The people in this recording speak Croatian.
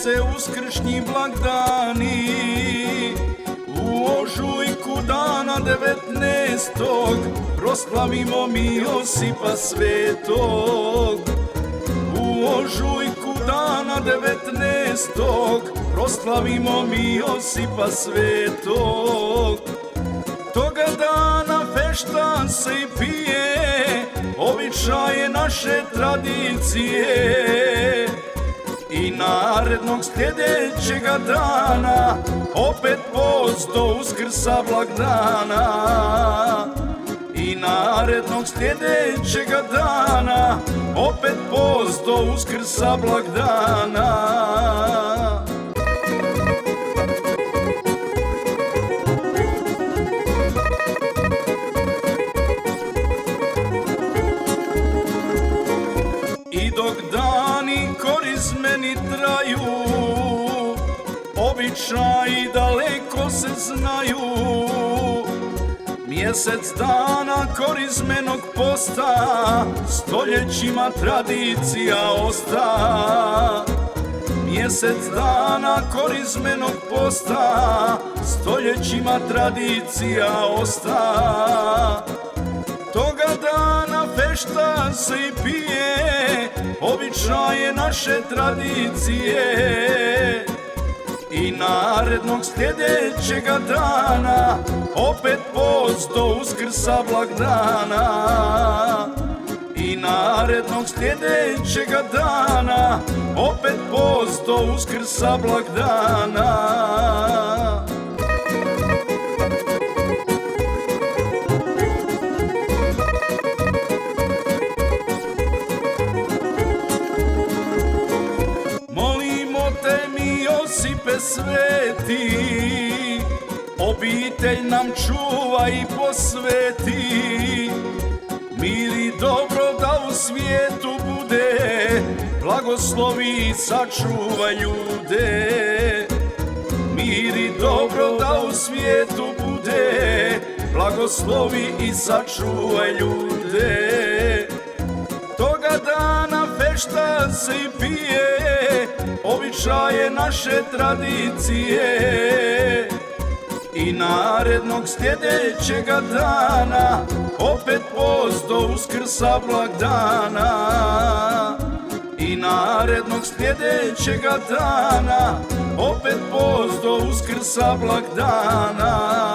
se uskršnji blagdani, u ožujku dana 19. proslavimo mi Josipa Svetog. U ožujku dana 19. proslavimo mi Josipa Svetog. Toga dana fešta se i pije, običaje naše tradicije. I narednog sljedećega dana opet post do Uskrsa blagdana. I narednog sljedećega dana opet post do Uskrsa blagdana. I dok dani korizmeni traju, običaji daleko se znaju. Mjesec dana korizmenog posta, stoljećima tradicija osta. Mjesec dana korizmenog posta, stoljećima tradicija osta. Toga dana fešta se i pije, običaje naše tradicije. I narednog sljedećega dana opet post do Uskrsa blagdana. I narednog sljedećega dana opet post do Uskrsa blagdana. Josipe sveti, obitelj nam čuva i posveti. Mir i dobro da u svijetu bude, blagoslovi i sačuva ljude. Mir i dobro da u svijetu bude, blagoslovi i sačuva ljude. Toga dana fešta se i pije, običaje naše tradicije. I narednog sljedećega dana opet post do Uskrsa blagdana. I narednog sljedećega dana opet post do Uskrsa blagdana.